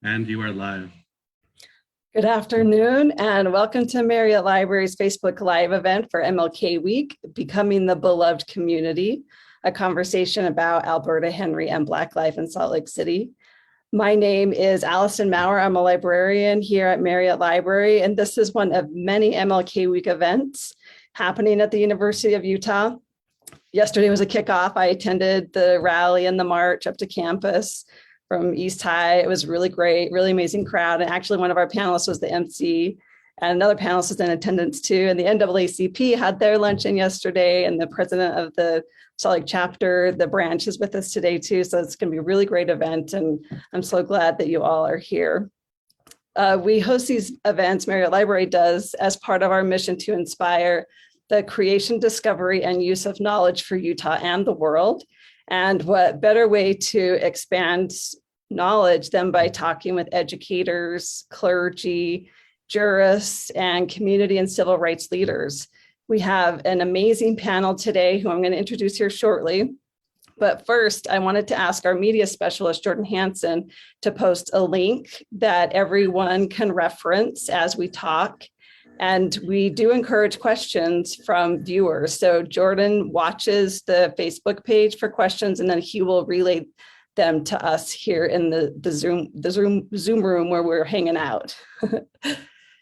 And you are live. Good afternoon and welcome to Marriott Library's Facebook Live event for MLK Week, Becoming the Beloved Community, a conversation about Alberta Henry and Black life in Salt Lake City. My name is Allyson Mower. I'm a librarian here at Marriott Library, and this is one of many MLK Week events happening at the University of Utah. Yesterday was a kickoff. I attended the rally and the march up to campus from East High. It was really great, really amazing crowd. And actually one of our panelists was the MC and another panelist was in attendance too. And the NAACP had their luncheon yesterday and the president of the Salt Lake chapter, the branch, is with us today too. So it's gonna be a really great event and I'm so glad that you all are here. We host these events, Marriott Library does, as part of our mission to inspire the creation, discovery, and use of knowledge for Utah and the world. And what better way to expand knowledge than by talking with educators, clergy, jurists, and community and civil rights leaders. We have an amazing panel today who I'm going to introduce here shortly. But first, I wanted to ask our media specialist, Jordan Hansen, to post a link that everyone can reference as we talk. And we do encourage questions from viewers. So Jordan watches the Facebook page for questions, and then he will relay them to us here in the Zoom room where we're hanging out.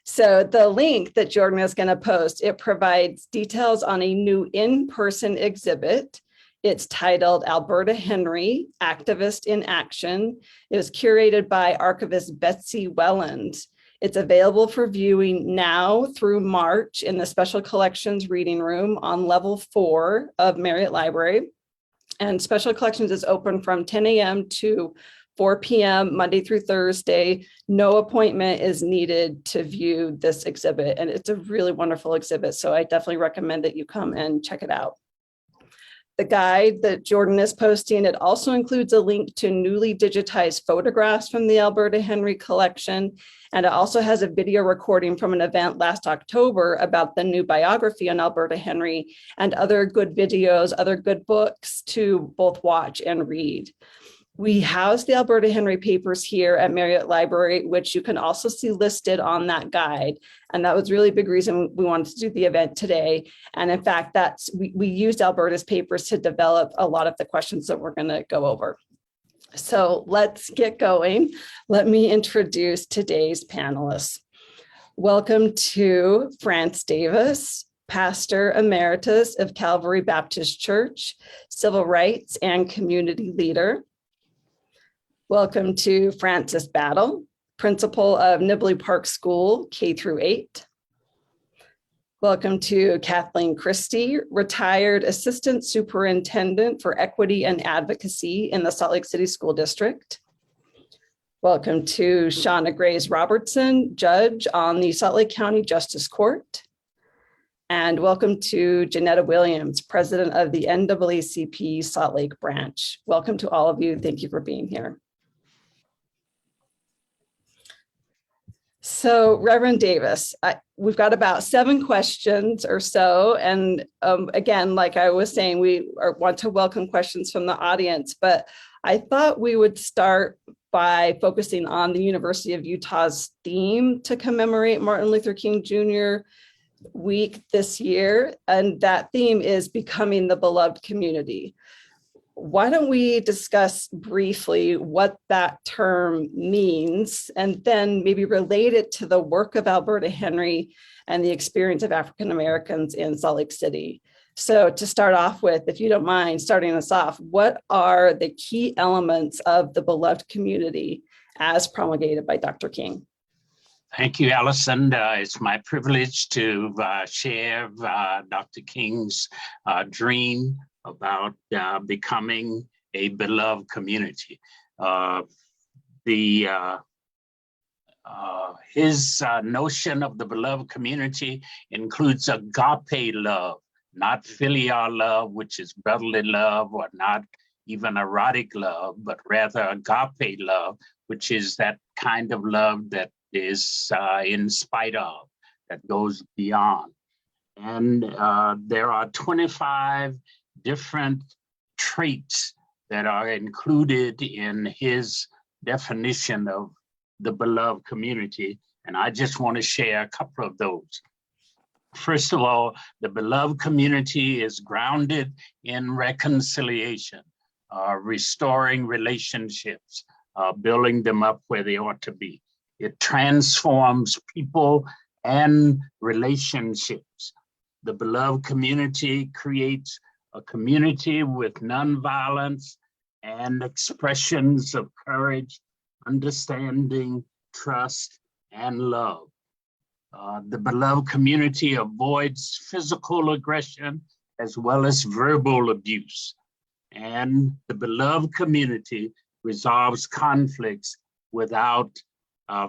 So the link that Jordan is going to post, it provides details on a new in-person exhibit. It's titled Alberta Henry, Activist in Action. It was curated by archivist Betsy Welland. It's available for viewing now through March in the Special Collections Reading Room on level 4 of Marriott Library. And Special Collections is open from 10 a.m. to 4 p.m. Monday through Thursday. No appointment is needed to view this exhibit. And it's a really wonderful exhibit. So I definitely recommend that you come and check it out. The guide that Jordan is posting, it also includes a link to newly digitized photographs from the Alberta Henry collection. And it also has a video recording from an event last October about the new biography on Alberta Henry and other good videos, other good books to both watch and read. We house the Alberta Henry papers here at Marriott Library, which you can also see listed on that guide. And that was really a big reason we wanted to do the event today. And in fact, we used Alberta's papers to develop a lot of the questions that we're going to go over. So let's get going. Let me introduce today's panelists. Welcome to France Davis, Pastor Emeritus of Calvary Baptist Church, civil rights and community leader. Welcome to Francis Battle, Principal of Nibley Park School, K-8. Welcome to Kathleen Christy, Retired Assistant Superintendent for Equity and Advocacy in the Salt Lake City School District. Welcome to Shauna Graves-Robertson, Judge on the Salt Lake County Justice Court. And welcome to Jeanetta Williams, President of the NAACP Salt Lake Branch. Welcome to all of you. Thank you for being here. So Reverend Davis, we've got about 7 questions or so. And again, like I was saying, we want to welcome questions from the audience, but I thought we would start by focusing on the University of Utah's theme to commemorate Martin Luther King Jr. week this year. And that theme is becoming the beloved community. Why don't we discuss briefly what that term means and then maybe relate it to the work of Alberta Henry and the experience of African Americans in Salt Lake City. So to start off with, if you don't mind starting us off, what are the key elements of the beloved community as promulgated by Dr. King? Thank you, Allyson. It's my privilege to share Dr. King's dream about becoming a beloved community. His notion of the beloved community includes agape love, not filial love, which is brotherly love, or not even erotic love, but rather agape love, which is that kind of love that is in spite of, that goes beyond. And there are 25 different traits that are included in his definition of the beloved community. And I just want to share a couple of those. First of all, the beloved community is grounded in reconciliation, restoring relationships, building them up where they ought to be. It transforms people and relationships. The beloved community creates a community with nonviolence and expressions of courage, understanding, trust, and love. The beloved community avoids physical aggression as well as verbal abuse. And the beloved community resolves conflicts without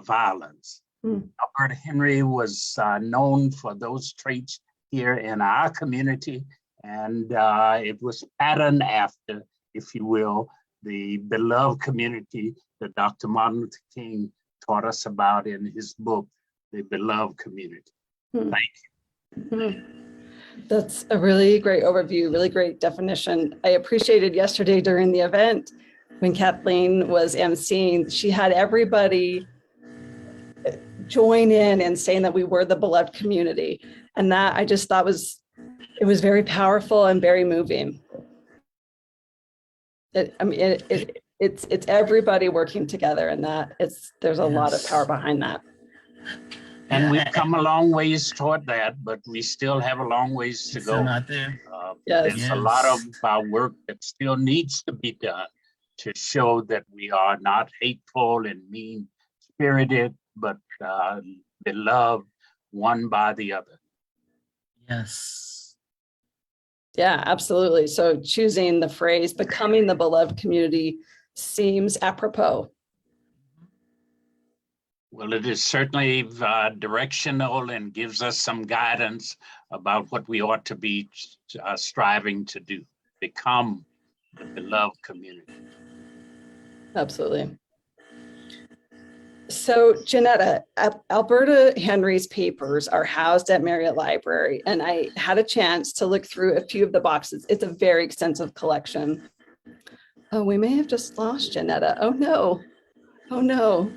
violence. Alberta Henry was known for those traits here in our community, and it was patterned after, if you will, the beloved community that Dr. Martin Luther King taught us about in his book, The Beloved Community. Thank you. That's a really great overview, really great definition. I appreciated yesterday during the event when Kathleen was emceeing, she had everybody join in and saying that we were the beloved community. And that I just thought it was very powerful and very moving. It's everybody working together, and that there's a lot of power behind that. And we've come a long ways toward that, but we still have a long ways to go. Not there. There's a lot of work that still needs to be done to show that we are not hateful and mean-spirited, but beloved one by the other. Yes. Yeah, absolutely. So choosing the phrase becoming the beloved community seems apropos. Well, it is certainly directional and gives us some guidance about what we ought to be striving to do, become the beloved community. Absolutely. So, Jeanetta, Alberta Henry's papers are housed at Marriott Library, and I had a chance to look through a few of the boxes. It's a very extensive collection. Oh, we may have just lost Jeanetta. Oh no. Oh no.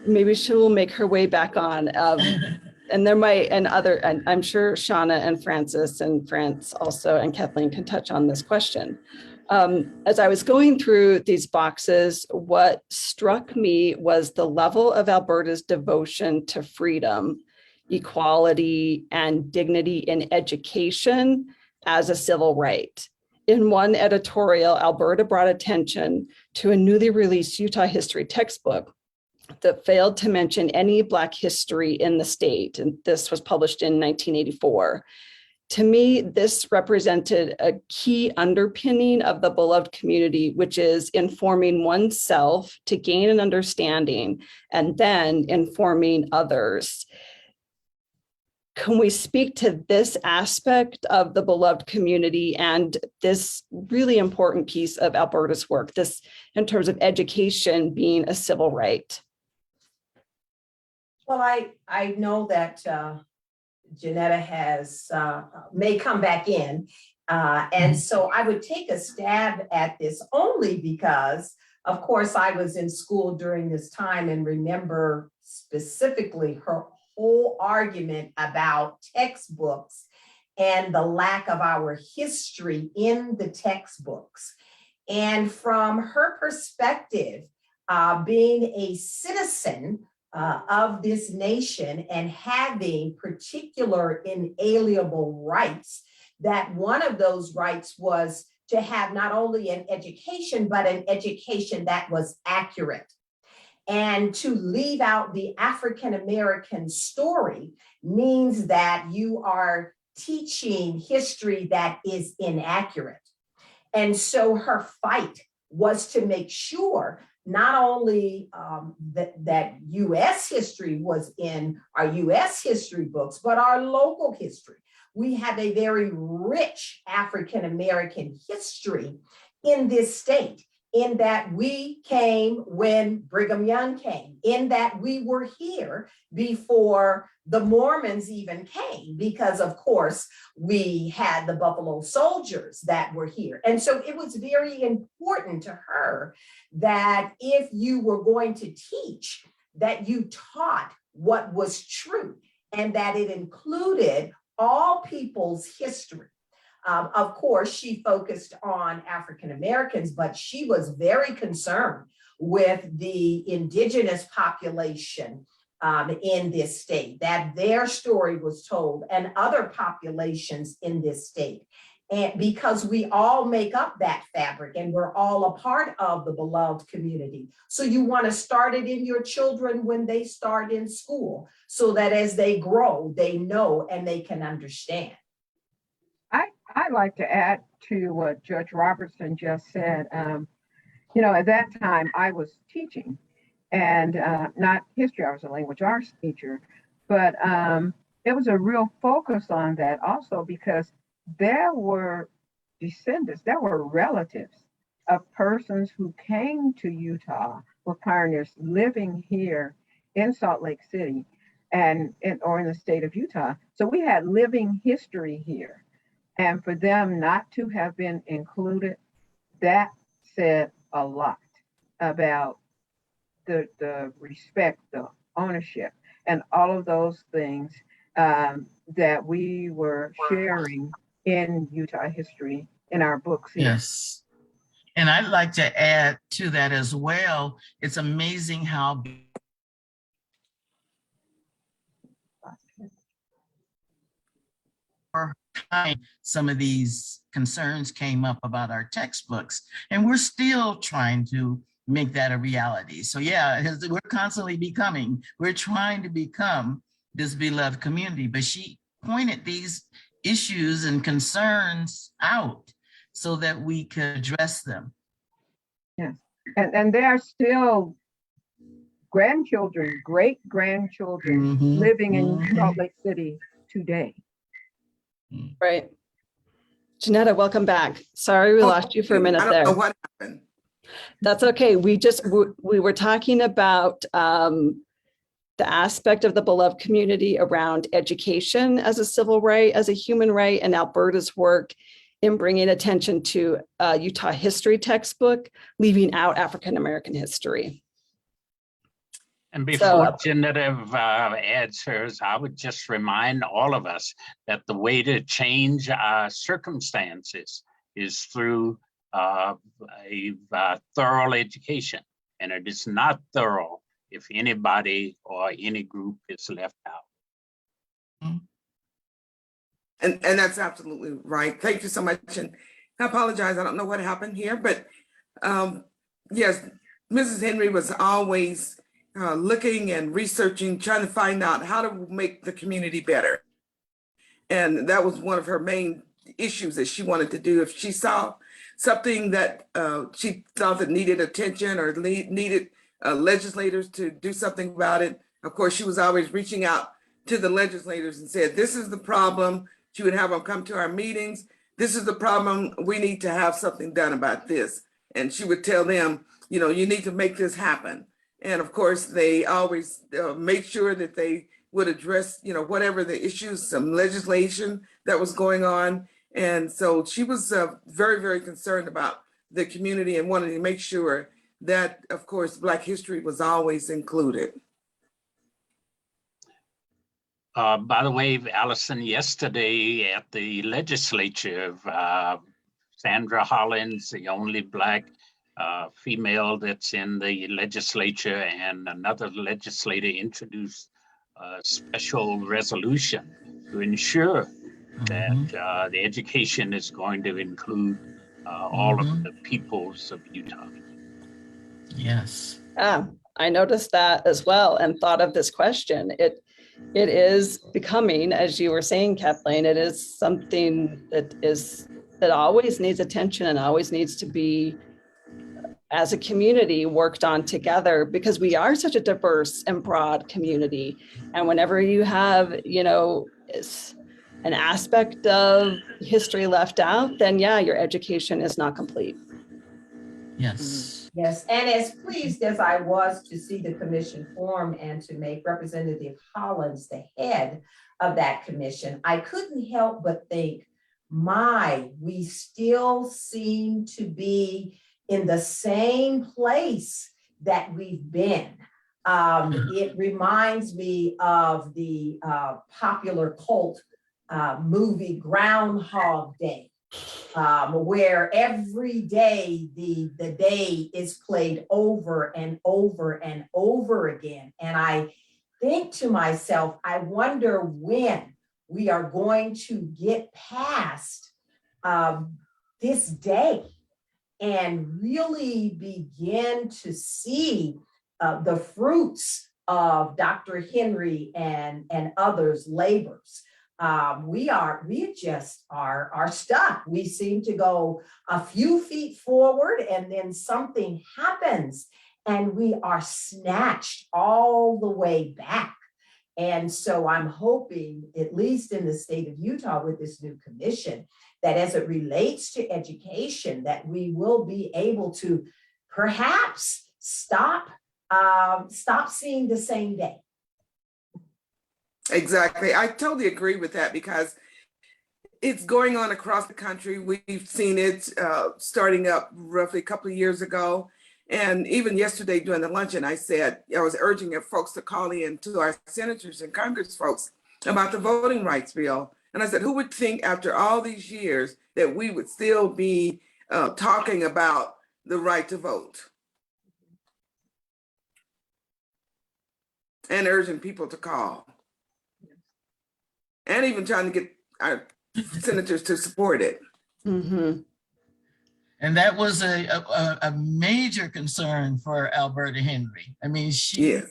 Maybe she will make her way back on. And there might, and I'm sure Shauna and Francis and France also, and Kathleen can touch on this question. As I was going through these boxes, what struck me was the level of Alberta's devotion to freedom, equality, and dignity in education as a civil right. In one editorial, Alberta brought attention to a newly released Utah history textbook that failed to mention any Black history in the state, and this was published in 1984. To me, this represented a key underpinning of the beloved community, which is informing oneself to gain an understanding and then informing others. Can we speak to this aspect of the beloved community and this really important piece of Alberta's work, this in terms of education being a civil right? Well, I know that Jeanetta may come back in. And so I would take a stab at this only because, of course, I was in school during this time and remember specifically her whole argument about textbooks and the lack of our history in the textbooks. And from her perspective, being a citizen of this nation and having particular inalienable rights, that one of those rights was to have not only an education, but an education that was accurate. And to leave out the African-American story means that you are teaching history that is inaccurate. And so her fight was to make sure not only that US history was in our US history books, but our local history. We have a very rich African-American history in this state, in that we came when Brigham Young came, in that we were here before the Mormons even came, because of course we had the Buffalo Soldiers that were here. And so it was very important to her that if you were going to teach, that you taught what was true and that it included all people's history. Of course, she focused on African Americans, but she was very concerned with the indigenous population in this state, that their story was told, and other populations in this state. And because we all make up that fabric and we're all a part of the beloved community. So you want to start it in your children when they start in school, so that as they grow, they know and they can understand. I'd like to add to what Judge Robertson just said. You know, at that time I was teaching, and not history, I was a language arts teacher, but it was a real focus on that also, because there were descendants, there were relatives of persons who came to Utah, were pioneers living here in Salt Lake City or in the state of Utah. So we had living history here. And for them not to have been included, that said a lot about the respect, the ownership, and all of those things that we were sharing in Utah history in our books here. Yes. And I'd like to add to that as well. It's amazing how time some of these concerns came up about our textbooks, and we're still trying to make that a reality. So yeah, we're constantly we're trying to become this beloved community, but she pointed these issues and concerns out so that we could address them. Yes, and there are still grandchildren, great-grandchildren living in Salt Lake City today. Right. Jeanetta, welcome back. Sorry we lost you for a minute there. I don't know what happened. That's okay. We were talking about the aspect of the beloved community around education as a civil right, as a human right, and Alberta's work in bringing attention to Utah history textbook, leaving out African-American history. And before Jeanetta adds hers, I would just remind all of us that the way to change our circumstances is through a thorough education. And it is not thorough if anybody or any group is left out. And that's absolutely right. Thank you so much. And I apologize, I don't know what happened here, but yes, Mrs. Henry was always looking and researching, trying to find out how to make the community better. And that was one of her main issues that she wanted to do. If she saw something that she thought that needed attention or needed legislators to do something about it, of course, she was always reaching out to the legislators and said, this is the problem. She would have them come to our meetings. This is the problem. We need to have something done about this. And she would tell them, you know, you need to make this happen. And of course, they always make sure that they would address, you know, whatever the issues, some legislation that was going on. And so she was very, very concerned about the community and wanted to make sure that, of course, Black history was always included. By the way, Allyson, yesterday at the legislature, Sandra Hollins, the only Black female that's in the legislature, and another legislator introduced a special resolution to ensure that the education is going to include all of the peoples of Utah. Yes. I noticed that as well and thought of this question. It is becoming, as you were saying, Kathleen, it is something that always needs attention and always needs to be, as a community, worked on together, because we are such a diverse and broad community. And whenever you have, you know, an aspect of history left out, then yeah, your education is not complete. Yes. Yes, and as pleased as I was to see the commission form and to make Representative Hollins the head of that commission, I couldn't help but think, we still seem to be in the same place that we've been. It reminds me of the popular cult movie Groundhog Day. Where every day the day is played over and over and over again. And I think to myself, I wonder when we are going to get past this day and really begin to see the fruits of Dr. Henry and others' labors. We just are stuck. We seem to go a few feet forward and then something happens and we are snatched all the way back. And so I'm hoping, at least in the state of Utah with this new commission, that as it relates to education, that we will be able to perhaps stop seeing the same day. Exactly. I totally agree with that because it's going on across the country. We've seen it starting up roughly a couple of years ago. And even yesterday during the luncheon, I was urging folks to call in to our senators and Congress folks about the voting rights bill. And I said, who would think after all these years that we would still be talking about the right to vote? And urging people to call. And even trying to get our senators to support it. Mm-hmm. And that was a major concern for Alberta Henry. I mean, she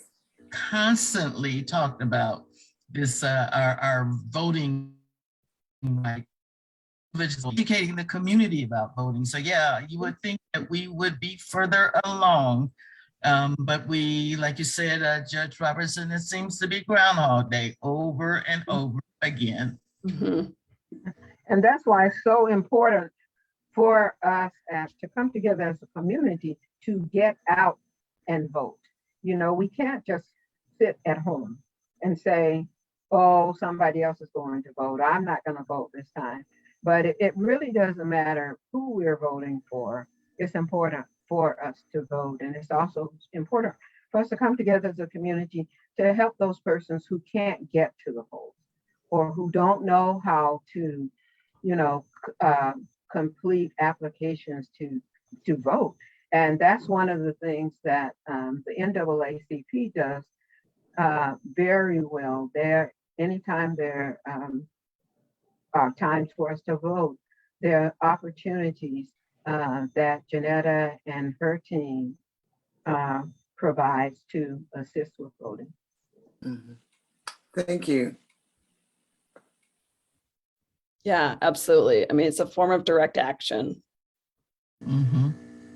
constantly talked about this, our voting, like educating the community about voting. So yeah, you would think that we would be further along. But we, like you said, Judge Robertson, it seems to be Groundhog Day over and over again. Mm-hmm. And that's why it's so important for us to come together as a community to get out and vote. You know, we can't just sit at home and say, oh, somebody else is going to vote. I'm not going to vote this time. But it really doesn't matter who we're voting for. It's important for us to vote. And it's also important for us to come together as a community to help those persons who can't get to the polls or who don't know how to, complete applications to vote. And that's one of the things that the NAACP does very well. Anytime there are times for us to vote, there are opportunities that Jeanetta and her team provides to assist with voting. Mm-hmm. Thank you. Yeah, absolutely. I mean, it's a form of direct action. Mm-hmm.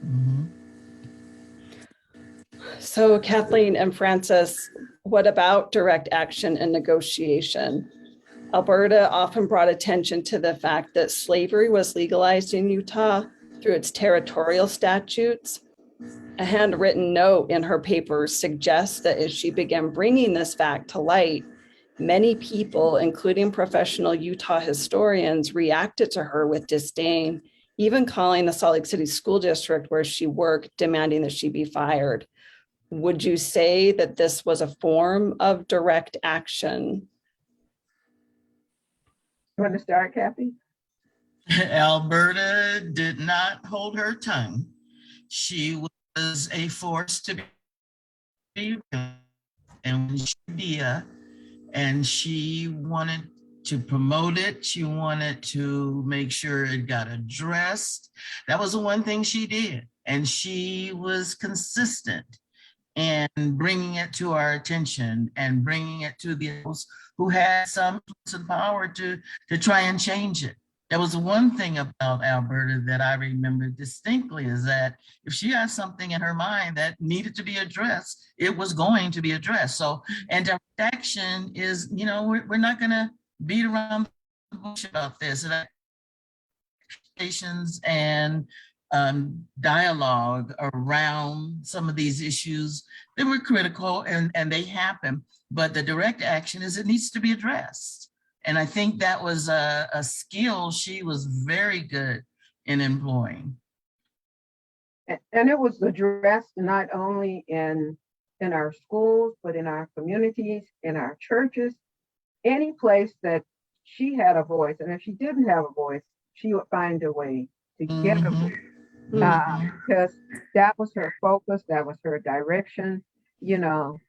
Mm-hmm. So Kathleen and Francis, what about direct action and negotiation? Alberta often brought attention to the fact that slavery was legalized in Utah through its territorial statutes. A handwritten note in her papers suggests that as she began bringing this fact to light, many people, including professional Utah historians, reacted to her with disdain, even calling the Salt Lake City School District where she worked, demanding that she be fired. Would you say that this was a form of direct action? You want to start, Kathy? Alberta did not hold her tongue. She was a force to be, and she wanted to promote it. She wanted to make sure it got addressed. That was the one thing she did. And she was consistent in bringing it to our attention and bringing it to those who had some power to try and change it. That was one thing about Alberta that I remember distinctly, is that if she had something in her mind that needed to be addressed, it was going to be addressed. So, and direct action is, we're not going to beat around the bush about this. And dialogue around some of these issues that were critical and they happen, but the direct action is it needs to be addressed. And I think that was a skill she was very good in employing. And it was addressed not only in our schools, but in our communities, in our churches, any place that she had a voice. And if she didn't have a voice, she would find a way to get a voice. Because that was her focus, that was her direction, you know,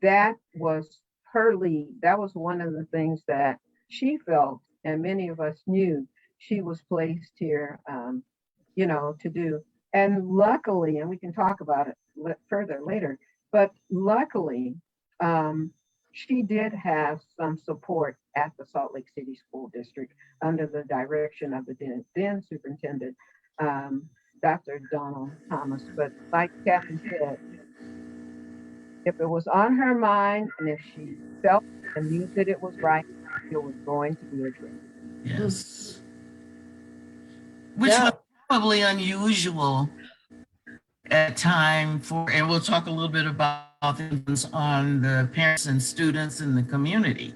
that was her lead. That was one of the things that she felt, and many of us knew she was placed here, you know, to do. And luckily, and we can talk about it further later, but luckily, she did have some support at the Salt Lake City School District under the direction of the then superintendent, Dr. Donald Thomas. But like Kathy said, if it was on her mind and if she felt and knew that it was right, it was going to be addressed. Yes. Which was probably unusual at time for, and we'll talk a little bit about things on the parents and students in the community.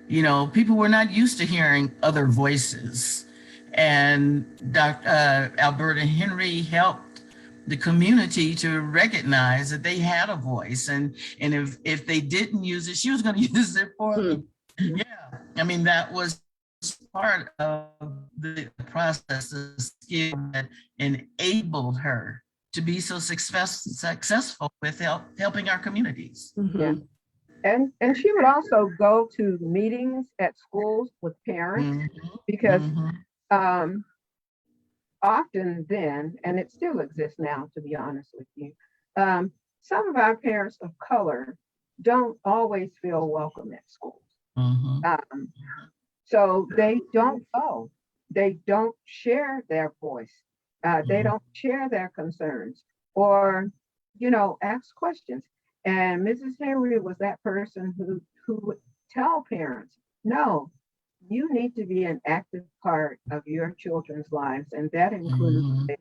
You know, people were not used to hearing other voices. And Dr. Alberta Henry helped the community to recognize that they had a voice. And if they didn't use it, she was going to use it for them. Yeah, I mean, that was part of the process, the skill that enabled her to be so successful with helping our communities. Yeah. And she would also go to meetings at schools with parents because often then, and it still exists now, to be honest with you, some of our parents of color don't always feel welcome at schools. So they don't go, they don't share their voice. They don't share their concerns or, you know, ask questions. And Mrs. Henry was that person who would tell parents, no, you need to be an active part of your children's lives. And that includes their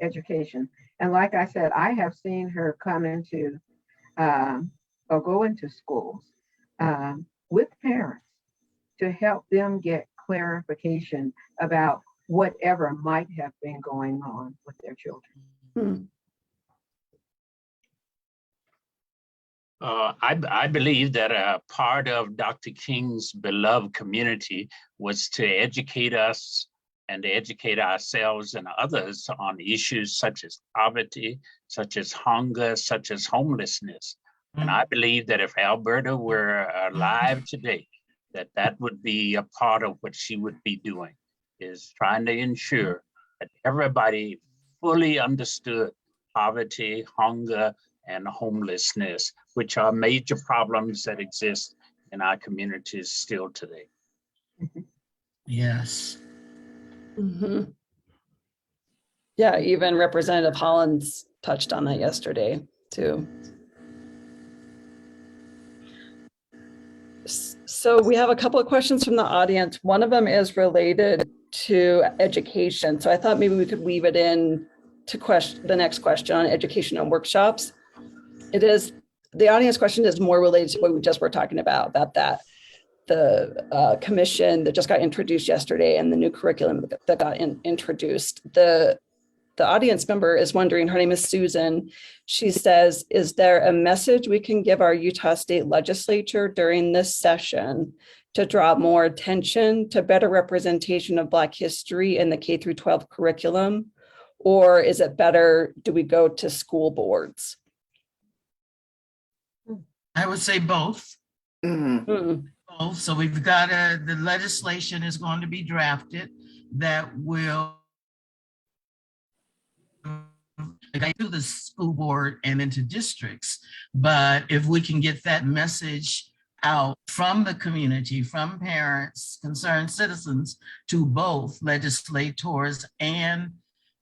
education. And like I said, I have seen her come into or go into schools with parents to help them get clarification about whatever might have been going on with their children. I believe that a part of Dr. King's beloved community was to educate us and to educate ourselves and others on issues such as poverty, such as hunger, such as homelessness. And I believe that if Alberta were alive today, that would be a part of what she would be doing, is trying to ensure that everybody fully understood poverty, hunger, and homelessness, which are major problems that exist in our communities still today. Yes. Yeah, even Representative Hollins touched on that yesterday too. So we have a couple of questions from the audience. One of them is related to education. So I thought maybe we could weave it in to the next question on education and workshops. The audience question is more related to what we just were talking about that the commission that just got introduced yesterday and the new curriculum that got introduced. The audience member is wondering, her name is Susan. She says, is there a message we can give our Utah State Legislature during this session to draw more attention to better representation of Black history in the K-12 curriculum? Or is it better, do we go to school boards? I would say both. Both. So we've got the legislation is going to be drafted that will to the school board and into districts. But if we can get that message out from the community, from parents, concerned citizens, to both legislators and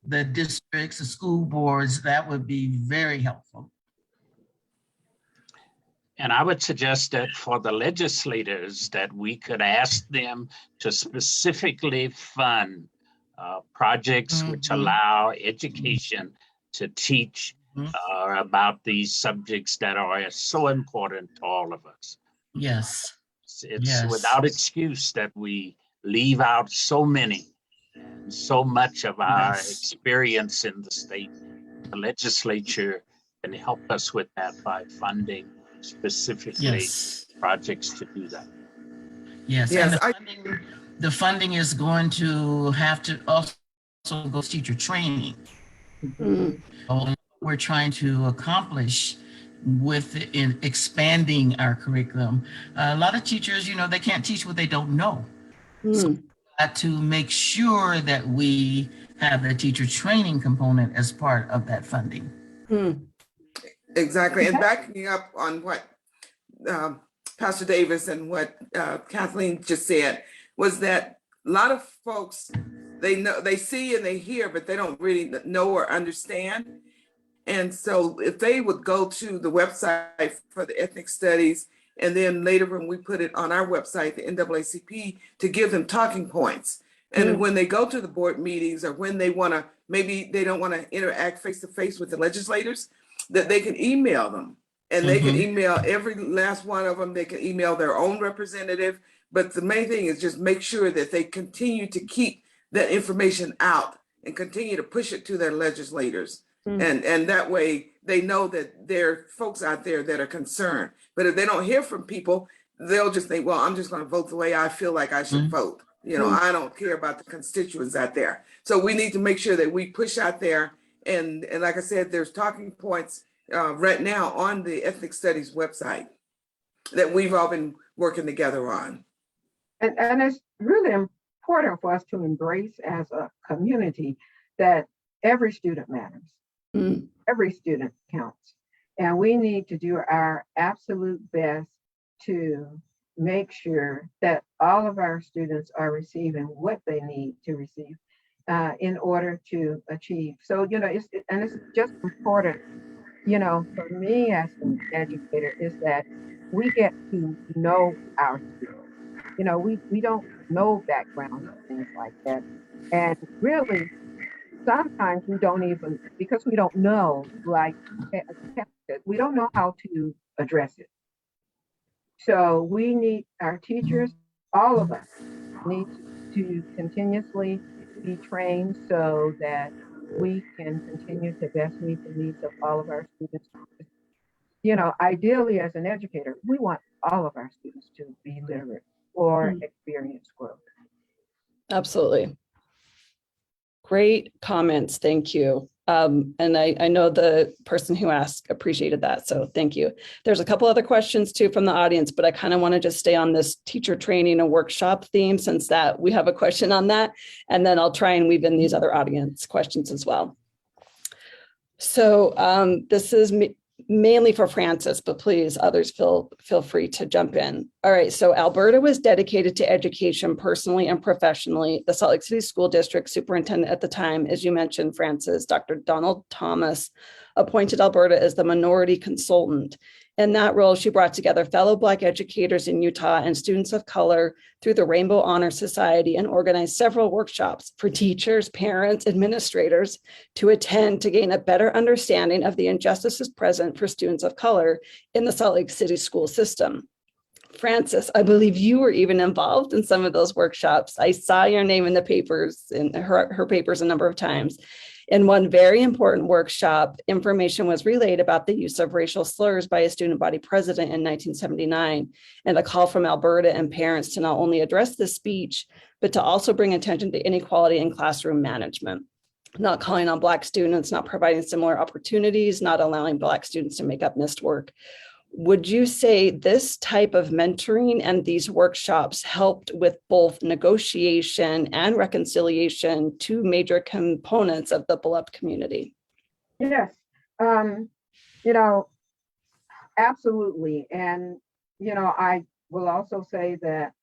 the districts, the school boards, that would be very helpful. And I would suggest that for the legislators, that we could ask them to specifically fund projects which allow education to teach about these subjects that are so important to all of us. Yes. It's without excuse that we leave out so many, and so much of our experience in the state. The legislature can help us with that by funding specifically projects to do that. Yes, and the funding is going to have to also go to teacher training. We're trying to accomplish in expanding our curriculum. A lot of teachers, they can't teach what they don't know. So we got to make sure that we have the teacher training component as part of that funding. Exactly, and backing up on what Pastor Davis and what Kathleen just said was that a lot of folks, they see and they hear, but they don't really know or understand. And so if they would go to the website for the ethnic studies, and then later when we put it on our website, the NAACP, to give them talking points. And when they go to the board meetings, or when they want to, maybe they don't want to interact face-to-face with the legislators, that they can email them. And they can email every last one of them. They can email their own representative. But the main thing is just make sure that they continue to keep that information out and continue to push it to their legislators. And that way they know that there are folks out there that are concerned. But if they don't hear from people, they'll just think, well, I'm just going to vote the way I feel like I should vote. I don't care about the constituents out there. So we need to make sure that we push out there. And like I said, there's talking points right now on the Ethnic Studies website that we've all been working together on. And it's really important for us to embrace as a community that every student matters. Every student counts. And we need to do our absolute best to make sure that all of our students are receiving what they need to receive in order to achieve. So, it's just important, for me as an educator, is that we get to know our students. We don't know backgrounds and things like that. And really, sometimes we don't even, because we don't know, like we don't know how to address it. So we need our teachers, all of us need to continuously be trained so that we can continue to best meet the needs of all of our students. Ideally as an educator, we want all of our students to be literate or experience growth. Absolutely. Great comments. Thank you. And I know the person who asked appreciated that. So thank you. There's a couple other questions too from the audience, but I kind of want to just stay on this teacher training and workshop theme since that we have a question on that. And then I'll try and weave in these other audience questions as well. So this is mainly for Francis, but please others feel free to jump in. All right, so Alberta was dedicated to education personally and professionally. The Salt Lake City School District Superintendent at the time, as you mentioned, Francis, Dr. Donald Thomas, appointed Alberta as the minority consultant. In that role, she brought together fellow Black educators in Utah and students of color through the Rainbow Honor Society and organized several workshops for teachers, parents, administrators to attend to gain a better understanding of the injustices present for students of color in the Salt Lake City school system. Francis, I believe you were even involved in some of those workshops. I saw your name in the papers, in her papers a number of times. In one very important workshop, information was relayed about the use of racial slurs by a student body president in 1979, and a call from Alberta and parents to not only address this speech, but to also bring attention to inequality in classroom management, not calling on Black students, not providing similar opportunities, not allowing Black students to make up missed work. Would you say this type of mentoring and these workshops helped with both negotiation and reconciliation, two major components of the beloved community? Yes, absolutely. And, I will also say that,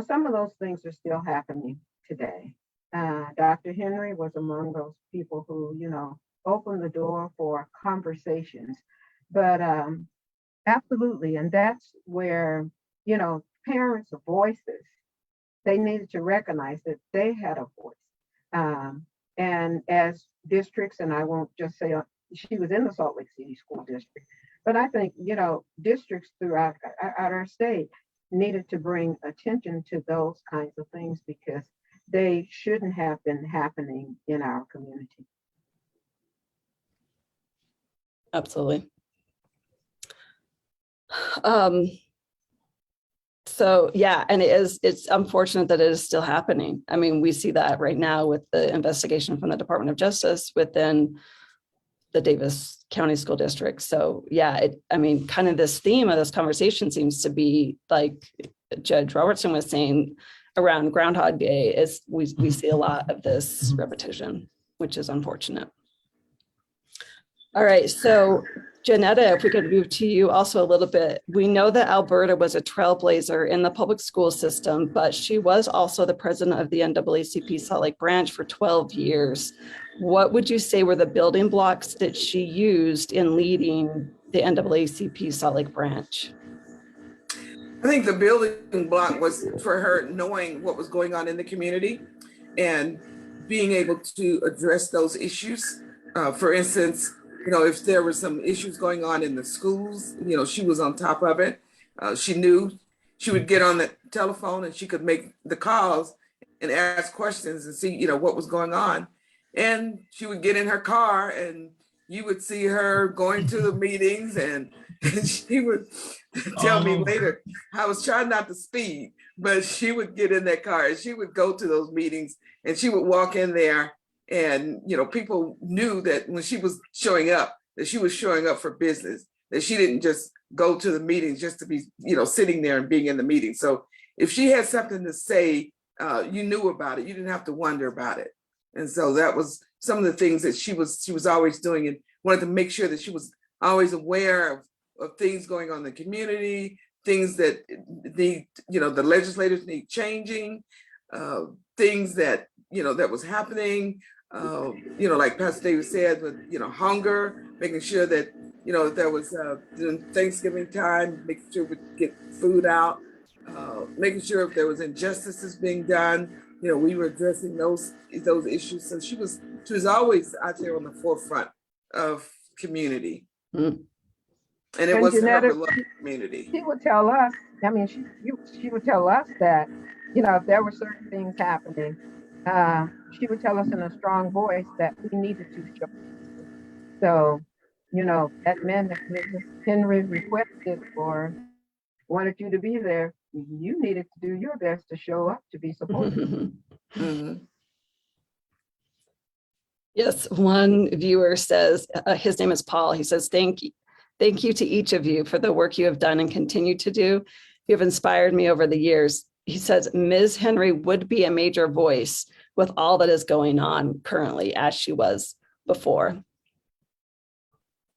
some of those things are still happening today. Dr. Henry was among those people who, opened the door for conversations, but absolutely. And that's where, parents' voices, they needed to recognize that they had a voice. And as districts, and I won't just say she was in the Salt Lake City School District, but I think, districts throughout our state needed to bring attention to those kinds of things because they shouldn't have been happening in our community. Absolutely. So yeah, and it's unfortunate that it is still happening. I mean, we see that right now with the investigation from the Department of Justice within the Davis County School District. So yeah, kind of this theme of this conversation seems to be like Judge Robertson was saying around Groundhog Day is we see a lot of this repetition, which is unfortunate. All right, so Jeanetta, if we could move to you also a little bit. We know that Alberta was a trailblazer in the public school system, but she was also the president of the NAACP Salt Lake branch for 12 years. What would you say were the building blocks that she used in leading the NAACP Salt Lake branch? I think the building block was for her knowing what was going on in the community and being able to address those issues. For instance, if there were some issues going on in the schools, she was on top of it. She knew she would get on the telephone and she could make the calls and ask questions and see, what was going on. And she would get in her car and you would see her going to the meetings and she would tell me later, I was trying not to speed, but she would get in that car and she would go to those meetings and she would walk in there. And, people knew that when she was showing up, that she was showing up for business, that she didn't just go to the meetings just to be, sitting there and being in the meeting. So if she had something to say, you knew about it. You didn't have to wonder about it. And so that was some of the things that she was always doing and wanted to make sure that she was always aware of things going on in the community, things that the legislators need changing, things that, that was happening. Like Pastor David said, with hunger, making sure that there was during Thanksgiving time, making sure we get food out, making sure if there was injustices being done, we were addressing those issues. So she was always out there on the forefront of community, and it was her beloved community. She would tell us. I mean, she would tell us that if there were certain things happening. She would tell us in a strong voice that we needed to show. So, that meant that Mrs. Henry requested or wanted you to be there. You needed to do your best to show up to be supported. Yes, one viewer says, his name is Paul. He says, thank you to each of you for the work you have done and continue to do. You have inspired me over the years. He says, Ms. Henry would be a major voice with all that is going on currently as she was before.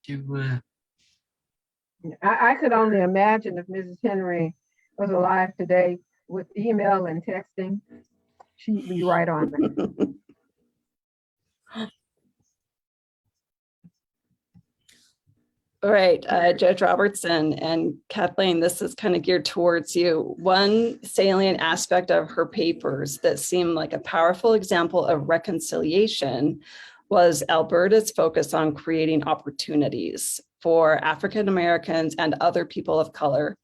She would. I could only imagine if Mrs. Henry was alive today with email and texting, she'd be right on that. All right, Judge Robertson and Kathleen, this is kind of geared towards you. One salient aspect of her papers that seemed like a powerful example of reconciliation was Alberta's focus on creating opportunities for African Americans and other people of color.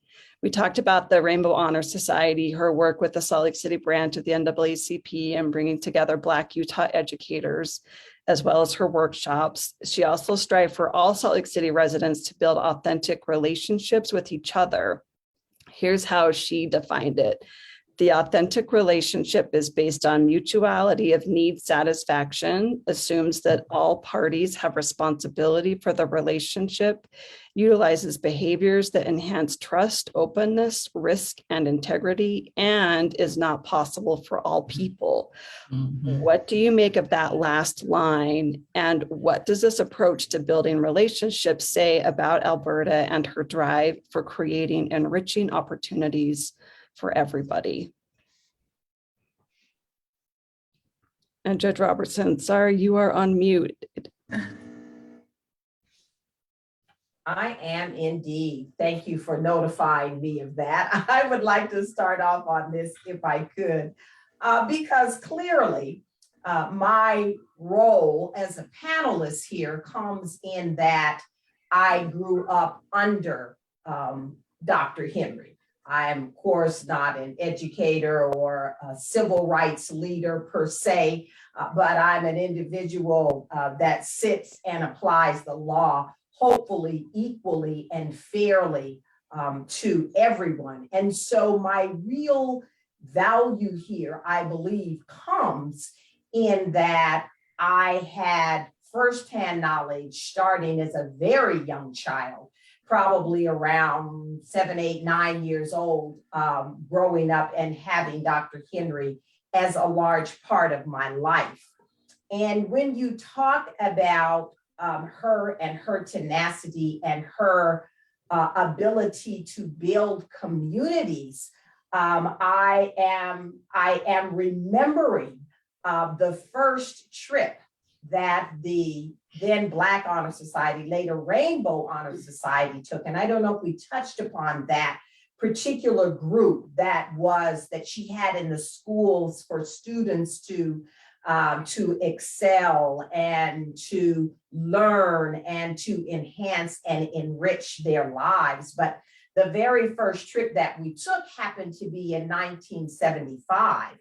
We talked about the Rainbow Honor Society, her work with the Salt Lake City branch of the NAACP and bringing together Black Utah educators, as well as her workshops. She also strived for all Salt Lake City residents to build authentic relationships with each other. Here's how she defined it. The authentic relationship is based on mutuality of need satisfaction, assumes that all parties have responsibility for the relationship, utilizes behaviors that enhance trust, openness, risk, and integrity, and is not possible for all people. What do you make of that last line? And what does this approach to building relationships say about Alberta and her drive for creating enriching opportunities for everybody? And Judge Robertson, sorry, you are on mute. I am indeed. Thank you for notifying me of that. I would like to start off on this if I could, because clearly my role as a panelist here comes in that I grew up under Dr. Henry. I am, of course, not an educator or a civil rights leader per se, but I'm an individual that sits and applies the law, hopefully equally and fairly to everyone. And so my real value here, I believe, comes in that I had firsthand knowledge starting as a very young child, probably around 7, 8, 9 years old, growing up and having Dr. Henry as a large part of my life. And when you talk about her and her tenacity and her ability to build communities, I am remembering the first trip that the then Black Honor Society, later Rainbow Honor Society took. And I don't know if we touched upon that particular group that she had in the schools for students to excel and to learn and to enhance and enrich their lives. But the very first trip that we took happened to be in 1975,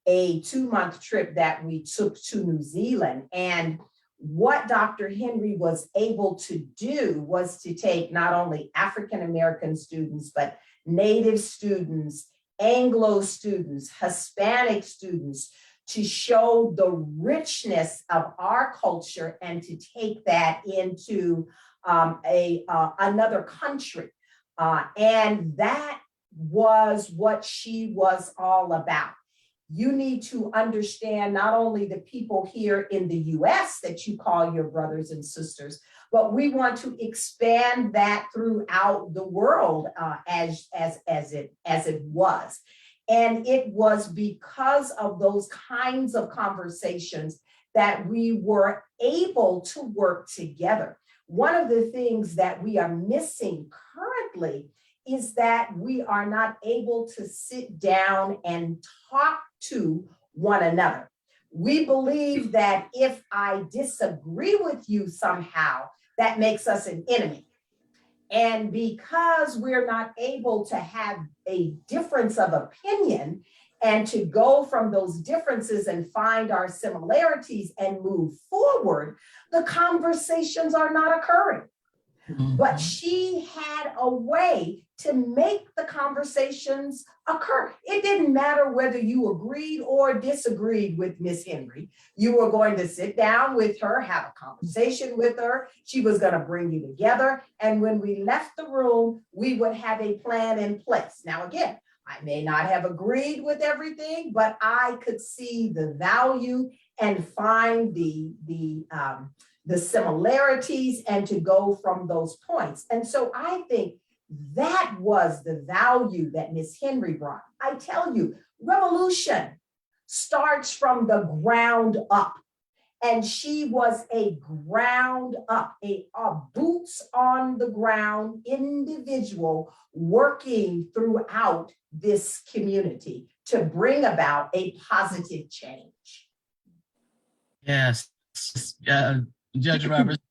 a 2-month trip that we took to New Zealand. And what Dr. Henry was able to do was to take not only African-American students, but Native students, Anglo students, Hispanic students, to show the richness of our culture and to take that into another country. And that was what she was all about. You need to understand not only the people here in the US that you call your brothers and sisters, but we want to expand that throughout the world as it was. And it was because of those kinds of conversations that we were able to work together. One of the things that we are missing currently is that we are not able to sit down and talk to one another. We believe that if I disagree with you somehow, that makes us an enemy. And because we're not able to have a difference of opinion and to go from those differences and find our similarities and move forward, the conversations are not occurring. But she had a way to make the conversations occur. It didn't matter whether you agreed or disagreed with Miss Henry. You were going to sit down with her, have a conversation with her. She was going to bring you together. And when we left the room, we would have a plan in place. Now, again, I may not have agreed with everything, but I could see the value and find the similarities and to go from those points. And so I think that was the value that Miss Henry brought. I tell you, revolution starts from the ground up. And she was a ground up, a boots on the ground individual working throughout this community to bring about a positive change. Yes, Judge Roberts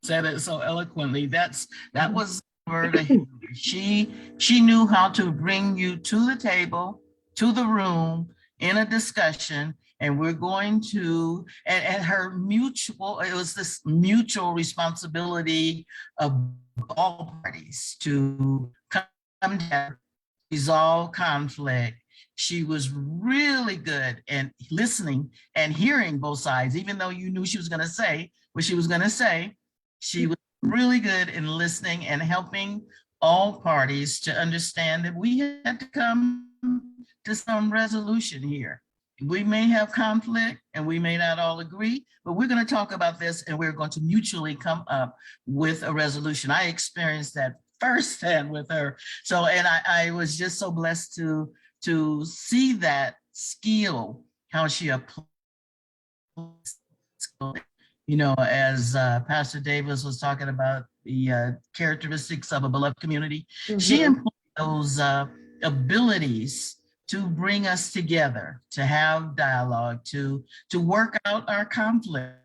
said it so eloquently. That was Alberta Henry. She knew how to bring you to the table, to the room, in a discussion, and we're going to, and her mutual, it was this mutual responsibility of all parties to come together, resolve conflict. She was really good at listening and hearing both sides, even though you knew she was going to say what she was going to say. She was really good in listening and helping all parties to understand that we had to come to some resolution here. We may have conflict and we may not all agree, but we're going to talk about this and we're going to mutually come up with a resolution. I experienced that firsthand with her. So, and I was just so blessed to see that skill, how she applies, you know, as Pastor Davis was talking about the characteristics of a beloved community. She employed those abilities to bring us together, to have dialogue, to work out our conflict.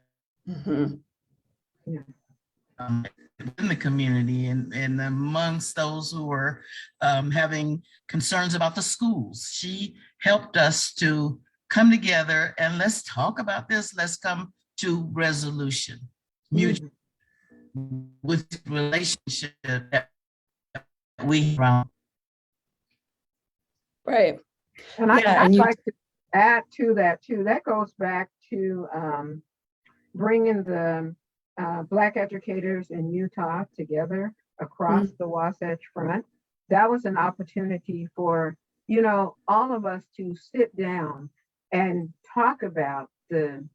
Mhm. In the community and amongst those who were having concerns about the schools. She helped us to come together and let's talk about this. Let's come to resolution. Mutual with relationship that we found. Right. And Yeah, I'd and you- like to add to that too. That goes back to bringing the Black educators in Utah together across the Wasatch Front. That was an opportunity for, all of us to sit down and talk about the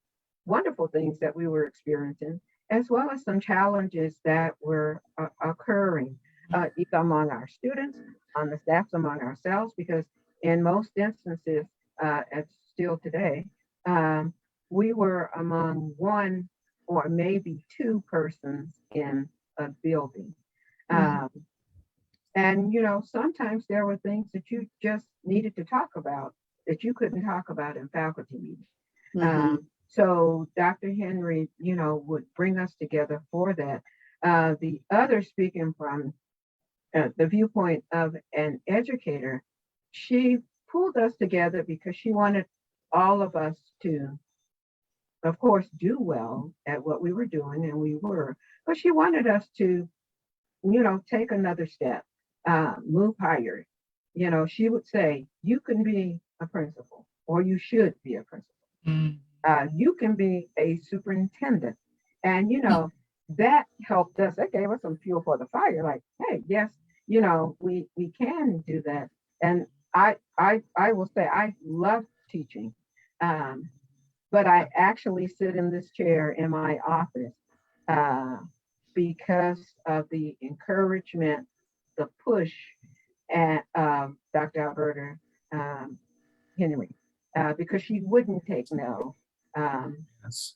wonderful things that we were experiencing, as well as some challenges that were occurring either among our students, on the staffs, among ourselves, because in most instances, it's still today, we were among one or maybe two persons in a building. And, sometimes there were things that you just needed to talk about that you couldn't talk about in faculty meetings. So Dr. Henry, would bring us together for that. The other, speaking from the viewpoint of an educator, she pulled us together because she wanted all of us to, of course, do well at what we were doing, and we were, but she wanted us to, take another step, move higher. She would say, you can be a principal, or you should be a principal. You can be a superintendent. And, that helped us. That gave us some fuel for the fire. Like, hey, yes, we can do that. And I will say I love teaching, but I actually sit in this chair in my office because of the encouragement, the push, and Dr. Alberta Henry, because she wouldn't take no. Yes.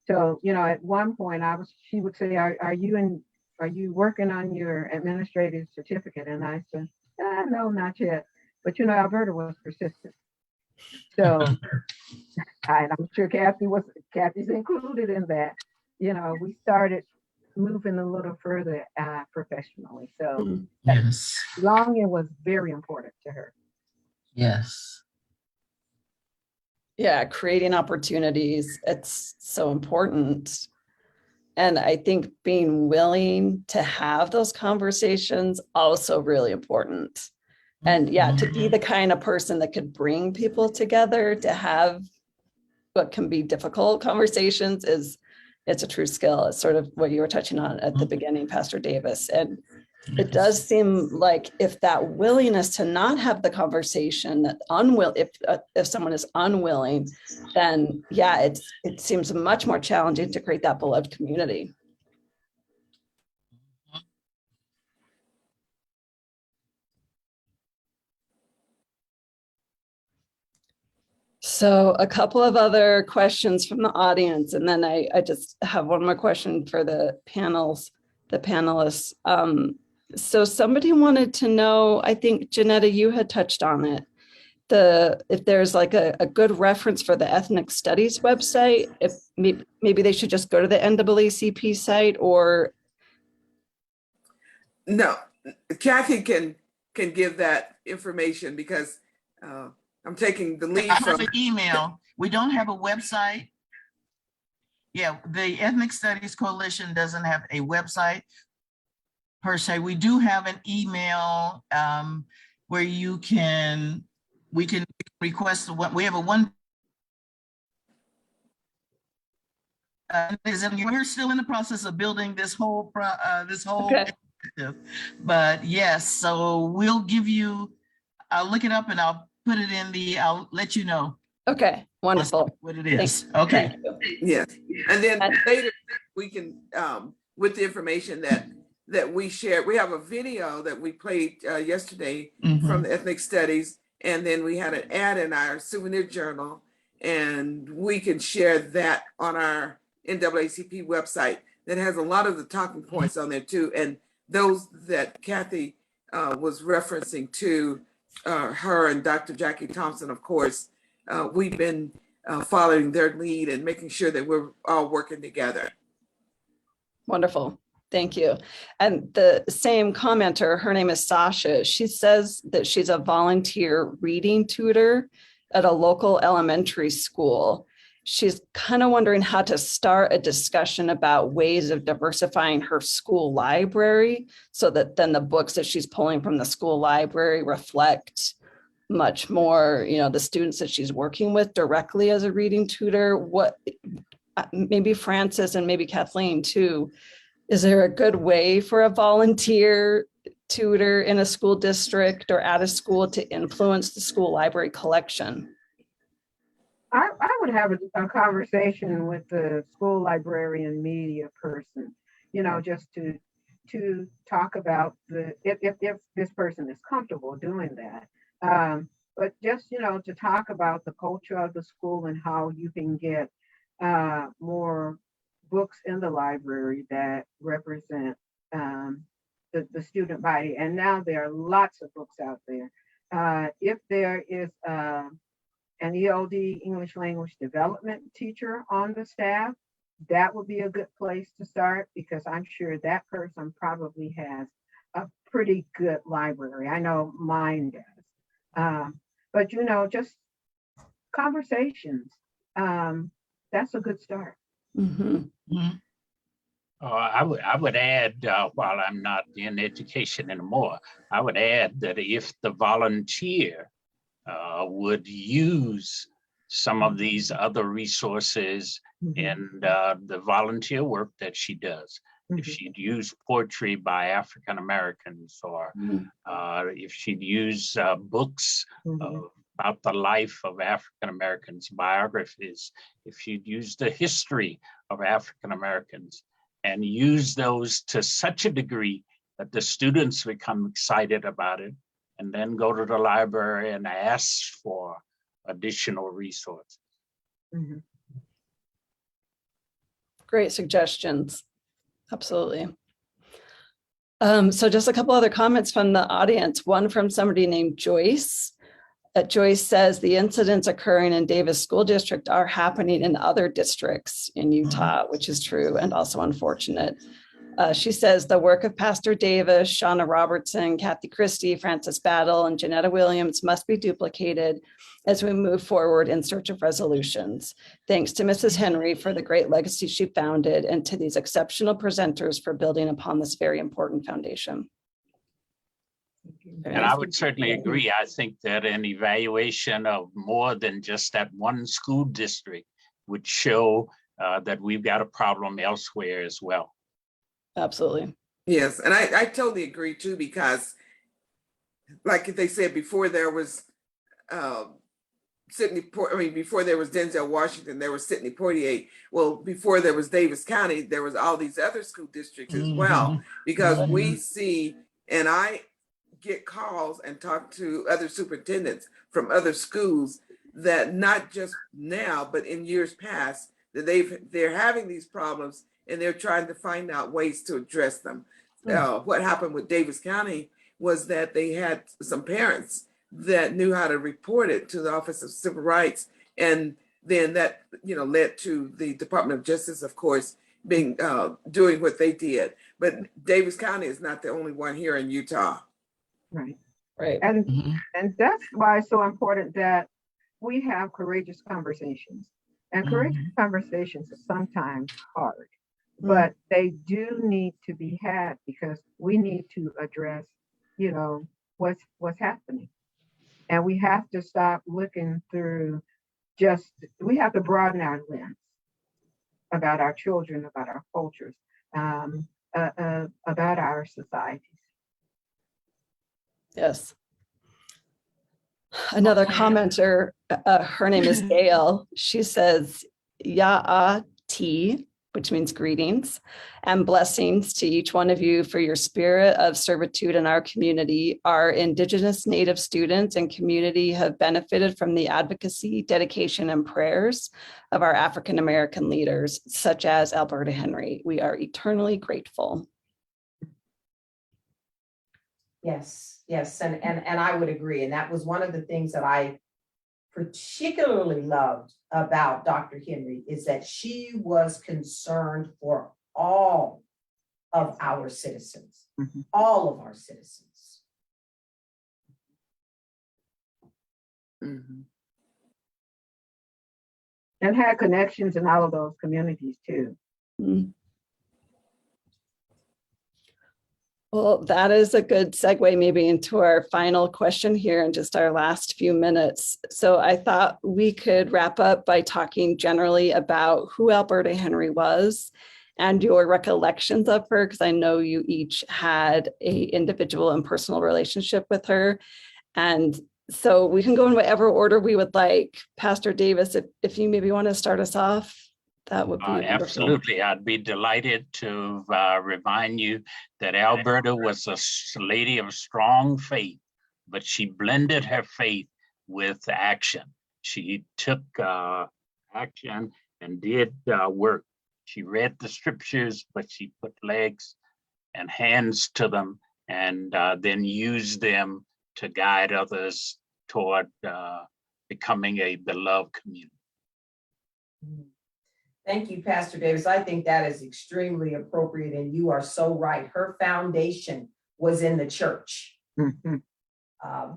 So, at one point she would say, are you working on your administrative certificate? And I said, no, not yet. But, Alberta was persistent. So I'm sure Kathy's included in that. We started moving a little further professionally. So Yes. belonging was very important to her. Yes. Yeah, creating opportunities, it's so important. And I think being willing to have those conversations also really important. And yeah, to be the kind of person that could bring people together to have what can be difficult conversations it's a true skill. It's sort of what you were touching on at the beginning, Pastor Davis. And it does seem like if that willingness to not have the conversation, that if someone is unwilling, then yeah, it seems much more challenging to create that beloved community. So a couple of other questions from the audience, and then I just have one more question for the panelists. So somebody wanted to know, I think Jeanetta, you had touched on it, if there's like a good reference for the ethnic studies website, if maybe they should just go to the NAACP site, or No, Kathy can give that information because I'm taking the lead I from have an email. We don't have a website. Yeah, the Ethnic Studies Coalition doesn't have a website per se. We do have an email where we can request we have a one. We're still in the process of building this whole Okay. initiative. But yes, so we'll give you. I'll look it up and I'll put it in I'll let you know. Okay, wonderful. What it is. Okay. Thank you. yes, and then later we can with the information that we shared. We have a video that we played yesterday from the Ethnic Studies, and then we had an ad in our souvenir journal, and we can share that on our NAACP website that has a lot of the talking points on there too, and those that Kathy was referencing to her and Dr. Jackie Thompson, of course, we've been following their lead and making sure that we're all working together. Wonderful. Thank you. And the same commenter, her name is Sasha. She says that she's a volunteer reading tutor at a local elementary school. She's kind of wondering how to start a discussion about ways of diversifying her school library so that then the books that she's pulling from the school library reflect much more, the students that she's working with directly as a reading tutor. What, maybe Frances and maybe Kathleen too, is there a good way for a volunteer tutor in a school district or at a school to influence the school library collection? I would have a conversation with the school librarian media person, just to talk about if this person is comfortable doing that. But just, to talk about the culture of the school and how you can get more books in the library that represent the student body. And now there are lots of books out there. If there is an ELD, English language development teacher on the staff, that would be a good place to start, because I'm sure that person probably has a pretty good library. I know mine does. But just conversations, that's a good start. Mm-hmm. Mhm. I would add, while I'm not in education anymore, I would add that if the volunteer would use some of these other resources in the volunteer work that she does. If she'd use poetry by African Americans, or if she'd use books about the life of African Americans, biographies, if she'd use the history of African Americans and use those to such a degree that the students become excited about it, and then go to the library and ask for additional resources. Great suggestions. Absolutely. So just a couple other comments from the audience. One from somebody named Joyce. Joyce says the incidents occurring in Davis School District are happening in other districts in Utah, which is true and also unfortunate. She says the work of Pastor Davis, Shauna Robertson, Kathy Christy, Frances Battle, and Jeanetta Williams must be duplicated as we move forward in search of resolutions. Thanks to Mrs. Henry for the great legacy she founded, and to these exceptional presenters for building upon this very important foundation. And I would certainly agree. I think that an evaluation of more than just that one school district would show that we've got a problem elsewhere as well. Absolutely. Yes, and I totally agree too, because like they said, before there was before there was Denzel Washington, there was Sidney Poitier. Well, before there was Davis County, there was all these other school districts as well, because we see, and I get calls and talk to other superintendents from other schools that not just now, but in years past, that they're having these problems and they're trying to find out ways to address them. What happened with Davis County was that they had some parents that knew how to report it to the Office of Civil Rights, and then that led to the Department of Justice, of course, being doing what they did. But Davis County is not the only one here in Utah. Right. Right. And that's why it's so important that we have courageous conversations. And courageous conversations are sometimes hard, but they do need to be had, because we need to address, what's happening. And we have to stop looking through we have to broaden our lens about our children, about our cultures, about our societies. Yes. Another commenter, her name is Gail. She says, Ya'ati, which means greetings and blessings to each one of you for your spirit of servitude in our community. Our Indigenous Native students and community have benefited from the advocacy, dedication, and prayers of our African American leaders, such as Alberta Henry. We are eternally grateful. Yes, yes, and I would agree. And that was one of the things that I particularly loved about Dr. Henry is that she was concerned for all of our citizens, all of our citizens. Mhm. And had connections in all of those communities too. Mm. Well, that is a good segue maybe into our final question here in just our last few minutes. So I thought we could wrap up by talking generally about who Alberta Henry was and your recollections of her, because I know you each had a individual and personal relationship with her. And so we can go in whatever order we would like. Pastor Davis, if you maybe want to start us off, that would be wonderful. Absolutely. I'd be delighted to remind you that Alberta was a lady of strong faith, but she blended her faith with action. She took action and did work. She read the scriptures, but she put legs and hands to them and then used them to guide others toward becoming a beloved community. Thank you, Pastor Davis. I think that is extremely appropriate, and you are so right. Her foundation was in the church.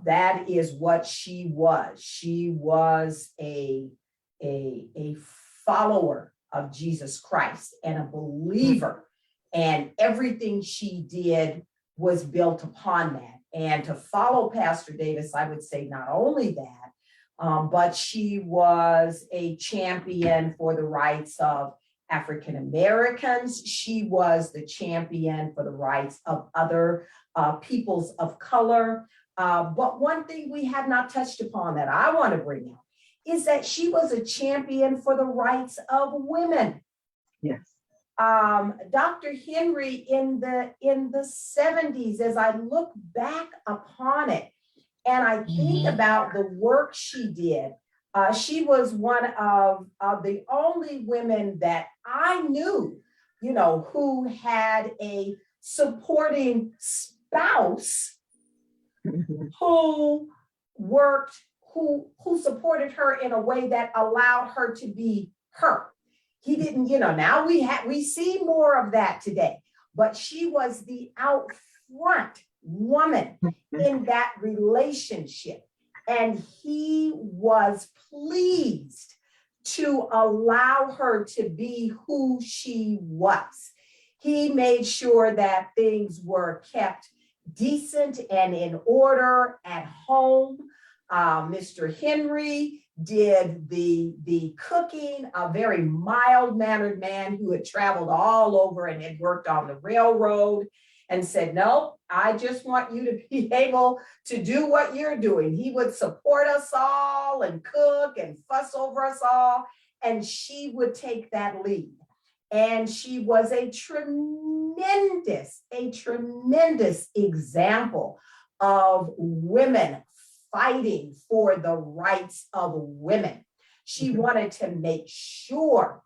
That is what she was. She was a follower of Jesus Christ and a believer, and everything she did was built upon that. And to follow Pastor Davis, I would say not only that, but she was a champion for the rights of African Americans. She was the champion for the rights of other peoples of color. But one thing we have not touched upon that I want to bring out is that she was a champion for the rights of women. Yes. Dr. Henry in the 70s, as I look back upon it, and I think about the work she did, she was one of the only women that I knew, who had a supporting spouse who worked, who supported her in a way that allowed her to be her. He didn't, now we see more of that today, but she was the out front woman in that relationship. And he was pleased to allow her to be who she was. He made sure that things were kept decent and in order at home. Mr. Henry did the cooking, a very mild-mannered man who had traveled all over and had worked on the railroad, and said, no, I just want you to be able to do what you're doing. He would support us all and cook and fuss over us all, and she would take that lead. And she was a tremendous example of women fighting for the rights of women. She wanted to make sure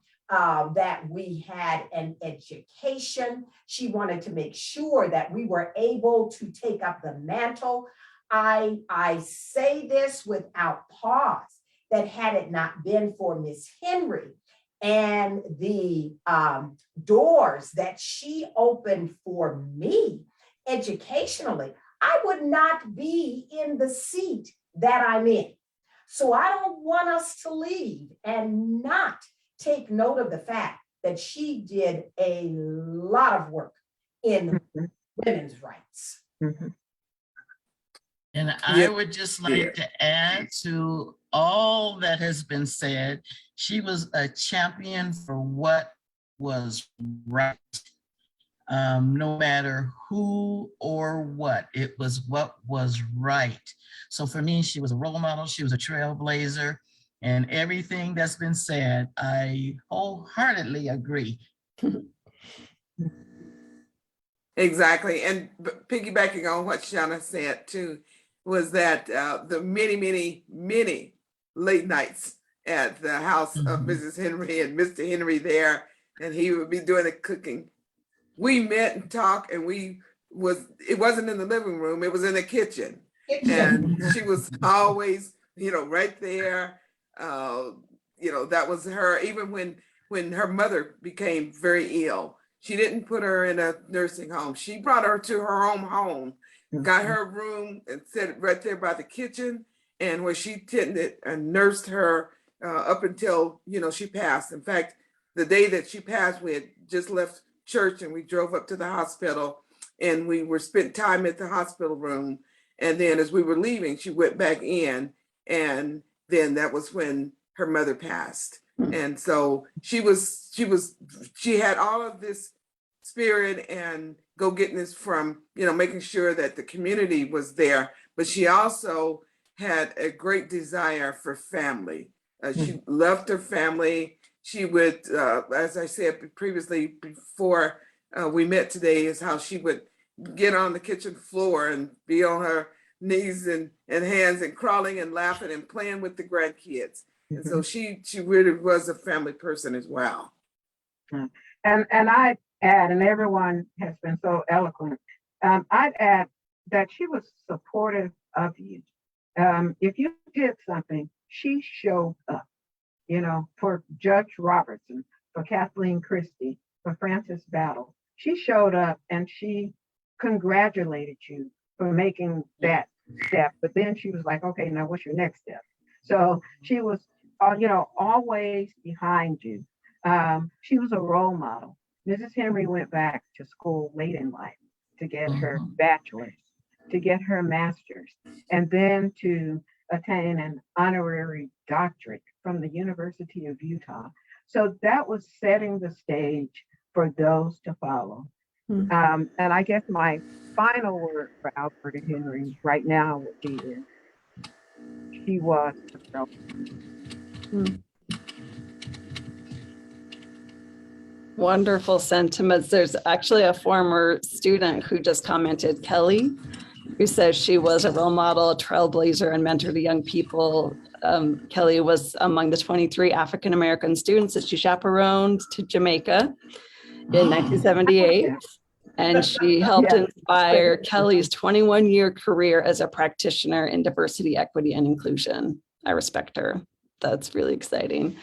that we had an education. She wanted to make sure that we were able to take up the mantle. I say this without pause, that had it not been for Miss Henry and the doors that she opened for me educationally, I would not be in the seat that I'm in. So I don't want us to leave and not take note of the fact that she did a lot of work in women's rights. And I would just like to add to all that has been said, she was a champion for what was right. No matter who or what, it was what was right. So for me, she was a role model, she was a trailblazer, and everything that's been said, I wholeheartedly agree. Exactly. And piggybacking on what Shauna said too, was that the many late nights at the house of Mrs. Henry and Mr. Henry there, and he would be doing the cooking. We met and talked, and we it wasn't in the living room, it was in the kitchen. Kitchen. And she was always, right there. That was her, even when her mother became very ill. She didn't put her in a nursing home. She brought her to her own home, got her room and set it right there by the kitchen, and where she tended and nursed her up until, she passed. In fact, the day that she passed, we had just left church and we drove up to the hospital, and we spent time at the hospital room. And then as we were leaving, she went back in, and then that was when her mother passed. And so she had all of this spirit and go-gettingness from, making sure that the community was there, but she also had a great desire for family. She loved her family. She would, as I said previously, before we met today, is how she would get on the kitchen floor and be on her knees and hands and crawling and laughing and playing with the grandkids. And so she really was a family person as well. And I'd add, and everyone has been so eloquent, I'd add that she was supportive of you. If you did something, she showed up, for Judge Robertson, for Kathleen Christy, for Francis Battle. She showed up and she congratulated you for making that step. But then she was like, okay, now what's your next step? So she was, always behind you. She was a role model. Mrs. Henry went back to school late in life to get her bachelor's, to get her master's, and then to attain an honorary doctorate from the University of Utah. So that was setting the stage for those to follow. And I guess my final word for Alberta Henry right now would be she was a Wonderful sentiments. There's actually a former student who just commented, Kelly, who says she was a role model, a trailblazer, and mentor to young people. Kelly was among the 23 African-American students that she chaperoned to Jamaica in 1978. And she helped inspire Kelly's 21-year career as a practitioner in diversity, equity, and inclusion. I respect her. That's really exciting.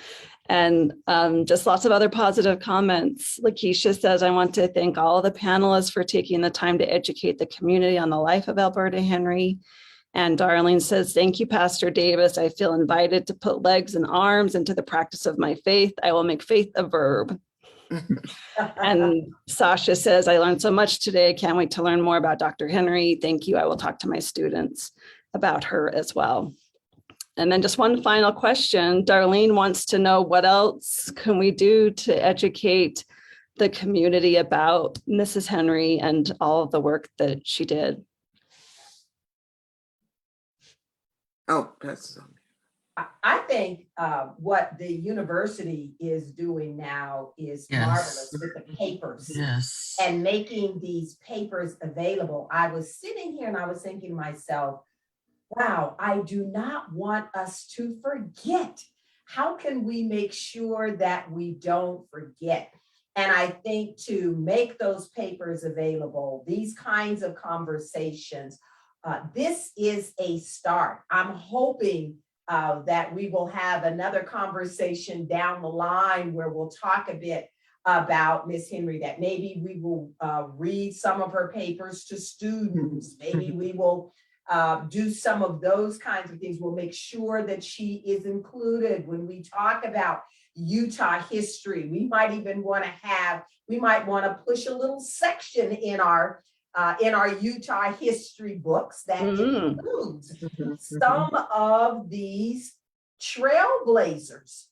And just lots of other positive comments. Lakeisha says, I want to thank all the panelists for taking the time to educate the community on the life of Alberta Henry. And Darlene says, thank you, Pastor Davis. I feel invited to put legs and arms into the practice of my faith. I will make faith a verb. And Sasha says, I learned so much today. Can't wait to learn more about Dr. Henry. Thank you. I will talk to my students about her as well. And then just one final question. Darlene wants to know, what else can we do to educate the community about Mrs. Henry and all of the work that she did? Oh, that's I think what the university is doing now is marvelous with the papers and making these papers available. I was sitting here and I was thinking to myself, wow, I do not want us to forget. How can we make sure that we don't forget? And I think to make those papers available, these kinds of conversations, this is a start. I'm hoping that we will have another conversation down the line where we'll talk a bit about Miss Henry, that maybe we will read some of her papers to students. Maybe we will do some of those kinds of things. We'll make sure that she is included when we talk about Utah history. We might even want to push a little section in our Utah history books that includes some of these trailblazers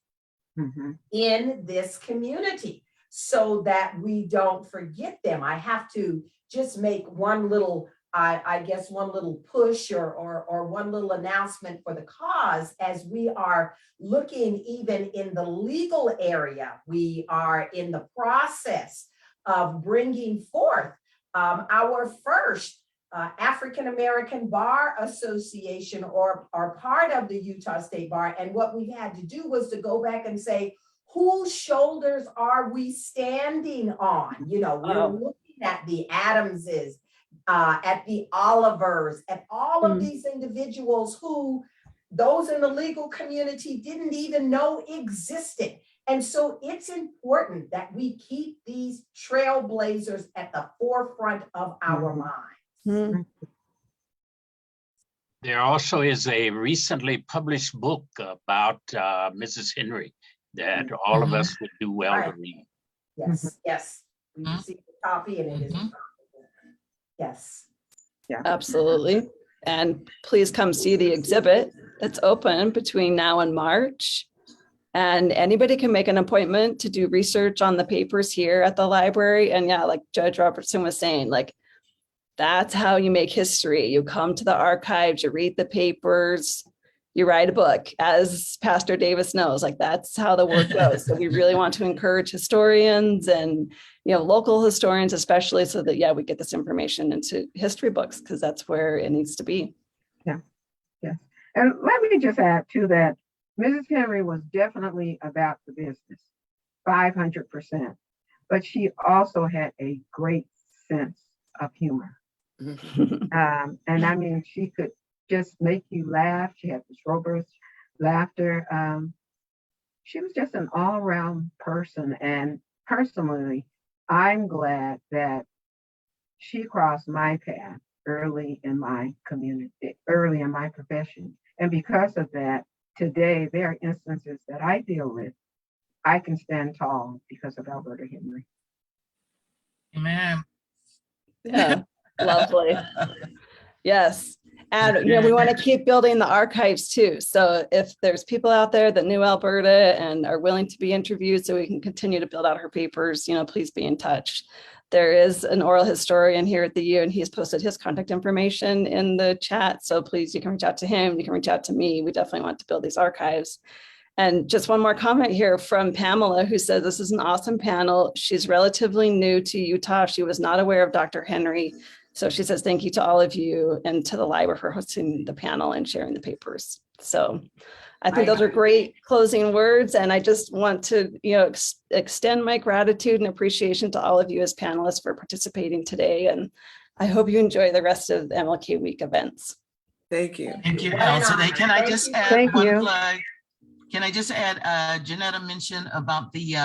in this community so that we don't forget them. I have to just make one little, I guess, one little push or one little announcement for the cause. As we are looking even in the legal area, we are in the process of bringing forth our first African-American Bar Association or part of the Utah State Bar. And what we had to do was to go back and say, whose shoulders are we standing on? You know, we're looking at the Adamses, at the Olivers, at all of these individuals who those in the legal community didn't even know existed. And so it's important that we keep these trailblazers at the forefront of our minds. There also is a recently published book about Mrs. Henry that all of us would do well to read. Yes, yes. We received a copy and it is. Yes. Yeah. Absolutely. And please come see the exhibit. It's open between now and March. And anybody can make an appointment to do research on the papers here at the library. And yeah, like Judge Robertson was saying, like, that's how you make history. You come to the archives, you read the papers, you write a book, as Pastor Davis knows, like that's how the work goes. So we really want to encourage historians and, you know, local historians, especially, so that, yeah, we get this information into history books, because that's where it needs to be. Yeah. Yes. And let me just add to that, Mrs. Henry was definitely about the business, 500%, but she also had a great sense of humor. And I mean, she could just make you laugh. She had this robust laughter. She was just an all-around person. And personally, I'm glad that she crossed my path early in my community, early in my profession. And because of that, today, there are instances that I deal with. I can stand tall because of Alberta Henry. Amen. Yeah, lovely. Yes. And, you know, we want to keep building the archives too. So if there's people out there that knew Alberta and are willing to be interviewed so we can continue to build out her papers, you know, please be in touch. There is an oral historian here at the U, and he's posted his contact information in the chat. So please, you can reach out to him. You can reach out to me. We definitely want to build these archives. And just one more comment here from Pamela, who says, this is an awesome panel. She's relatively new to Utah. She was not aware of Dr. Henry. So she says, thank you to all of you and to the library for hosting the panel and sharing the papers. So I think those are great closing words. And I just want to, you know, extend my gratitude and appreciation to all of you as panelists for participating today. And I hope you enjoy the rest of the MLK Week events. Thank you. Thank you, Elsa. Can I just add Thank one you. plug? Can I just add, Jeanetta mentioned about the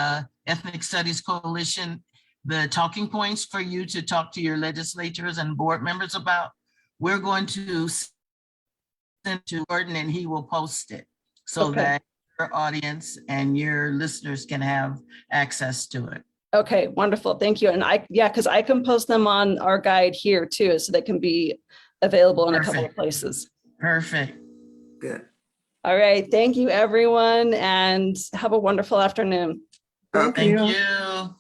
Ethnic Studies Coalition, the talking points for you to talk to your legislators and board members about. We're going to send to Gordon and he will post it so that your audience and your listeners can have access to it. Okay, wonderful. Thank you. And because I can post them on our guide here too, so they can be available in a couple of places. Perfect. Good. All right. Thank you, everyone, and have a wonderful afternoon. Okay. Thank you.